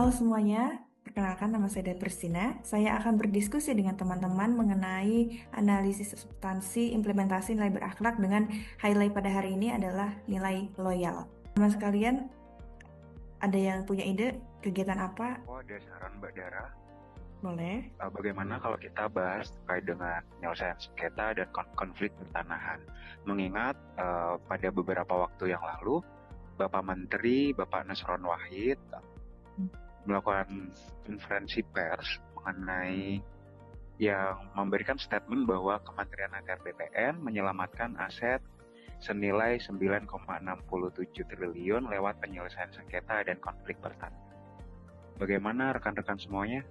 Halo semuanya, perkenalkan nama saya Dea Pristina. Saya akan berdiskusi dengan teman-teman mengenai analisis substansi implementasi nilai berakhlak dengan highlight pada hari ini adalah nilai loyal. Teman sekalian, ada yang punya ide kegiatan apa? Oh, ada saran Mbak Dara. Boleh. Bagaimana kalau kita bahas terkait dengan penyelesaian sengketa dan konflik pertanahan? Mengingat pada beberapa waktu yang lalu, Bapak Menteri, Bapak Nusron Wahid, melakukan konferensi pers mengenai yang memberikan statement bahwa Kementerian ATR BPN menyelamatkan aset senilai 9,67 triliun lewat penyelesaian sengketa dan konflik pertanahan. Bagaimana rekan-rekan semuanya?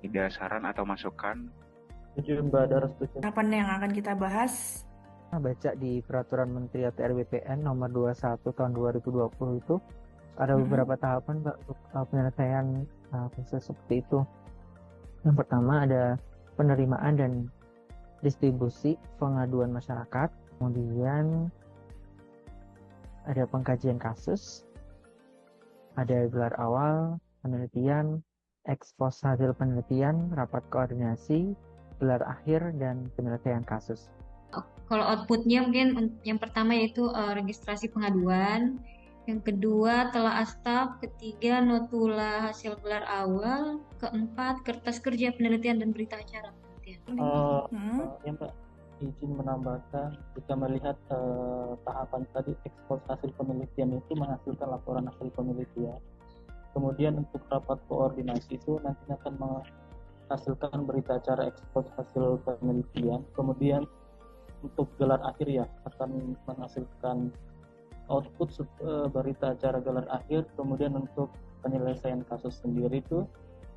Ada saran atau masukan? Setuju Mbak Dara, setuju. Apa yang akan kita bahas? Baca di Peraturan Menteri ATR BPN nomor 21 tahun 2020 itu ada beberapa tahapan Mbak untuk penyelesaian proses seperti itu. Yang pertama ada penerimaan dan distribusi pengaduan masyarakat, kemudian ada pengkajian kasus, ada gelar awal, penelitian, ekspos hasil penelitian, rapat koordinasi, gelar akhir, dan penyelesaian kasus. Kalau outputnya mungkin yang pertama yaitu registrasi pengaduan, yang kedua telah staf, ketiga notula hasil gelar awal, keempat kertas kerja penelitian dan berita acara penelitian. Ya Mbak, izin menambahkan, jika melihat tahapan tadi ekspos hasil penelitian itu menghasilkan laporan hasil penelitian. Kemudian untuk rapat koordinasi itu nantinya akan menghasilkan berita acara ekspos hasil penelitian. Kemudian untuk gelar akhir ya akan menghasilkan output berita acara gelar akhir. Kemudian untuk penyelesaian kasus sendiri itu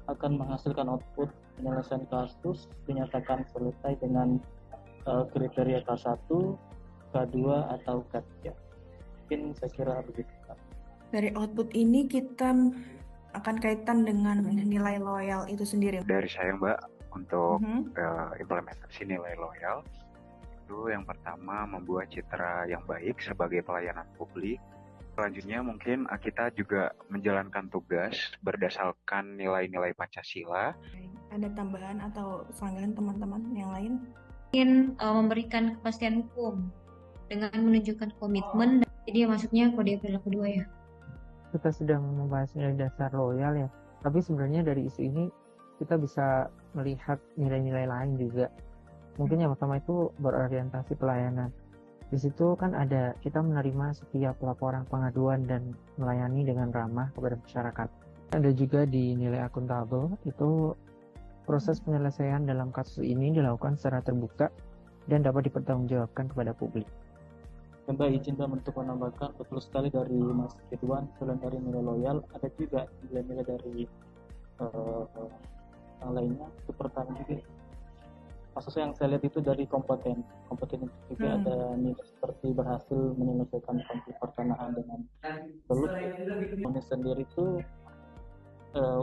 akan menghasilkan output penyelesaian kasus dinyatakan selesai dengan kriteria K1, K2 atau K3. Mungkin saya kira begitu. Dari output ini kita akan kaitan dengan nilai loyal itu sendiri. Dari saya Mbak, untuk implementasi nilai loyal, itu yang pertama membuat citra yang baik sebagai pelayanan publik. Selanjutnya mungkin kita juga menjalankan tugas berdasarkan nilai-nilai Pancasila. Ada tambahan atau sanggahan teman-teman yang lain? Mungkin memberikan kepastian hukum dengan menunjukkan komitmen. Jadi masuknya kode perilaku 2 ya. Kita sedang membahas nilai dasar loyal ya, tapi sebenarnya dari isu ini kita bisa melihat nilai-nilai lain juga. Mungkin yang pertama itu berorientasi pelayanan. Di situ kan ada kita menerima setiap laporan pengaduan dan melayani dengan ramah kepada masyarakat. Ada juga di nilai akuntabel, itu proses penyelesaian dalam kasus ini dilakukan secara terbuka dan dapat dipertanggungjawabkan kepada publik. Mbak izin untuk menambahkan, betul sekali dari Mas Ridwan, selain dari nilai loyal ada juga nilai-nilai dari yang lainnya. Itu pertama juga kasus yang saya lihat itu dari kompeten itu juga ada nilai seperti berhasil menyelesaikan konflik pertanahan dengan belut. Ini sendiri itu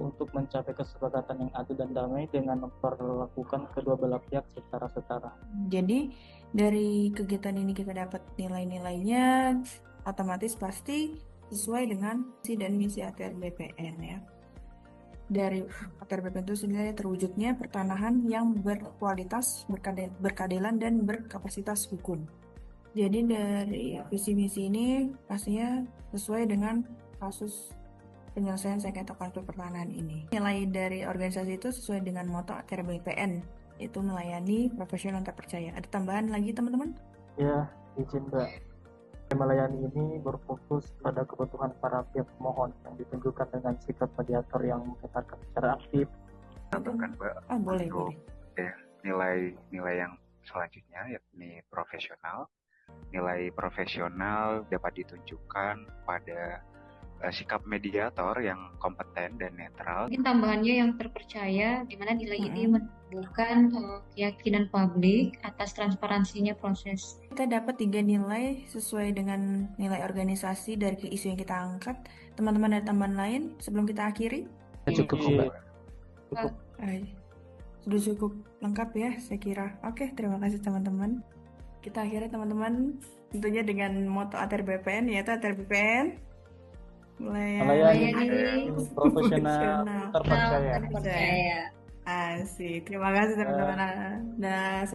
untuk mencapai kesepakatan yang adil dan damai dengan memperlakukan kedua belah pihak secara setara. Jadi dari kegiatan ini kita dapat nilai-nilainya, otomatis pasti sesuai dengan visi dan misi ATR BPN ya. Dari ATR BPN itu sendiri terwujudnya pertanahan yang berkualitas, berkeadilan dan berkapasitas hukum. Jadi dari visi misi ini pastinya sesuai dengan kasus penyelesaian sengketa konflik pertanahan ini. Nilai dari organisasi itu sesuai dengan moto ATR BPN, yaitu melayani profesional terpercaya. Ada tambahan lagi teman-teman? Ya, izin Mbak. Melayani ini berfokus pada kebutuhan para pihak pemohon yang ditunjukkan dengan sikap mediator yang mengetatkan secara aktif. Tambahkan Mbak, boleh. Nilai yang selanjutnya yakni profesional. Nilai profesional dapat ditunjukkan pada sikap mediator yang kompeten dan netral. Mungkin tambahannya yang terpercaya, di mana nilai ini menumbuhkan keyakinan publik atas transparansinya proses. Kita dapat 3 nilai sesuai dengan nilai organisasi dari isu yang kita angkat. Teman-teman ada tambahan lain sebelum kita akhiri? Cukup Mbak. Sudah cukup lengkap ya saya kira. Oke, terima kasih teman-teman. Kita akhiri teman-teman tentunya dengan moto ATR BPN, yaitu ATR BPN melayani Melayani profesional profesional terpercaya. terpercaya. asik. Terima kasih teman-teman. Nah,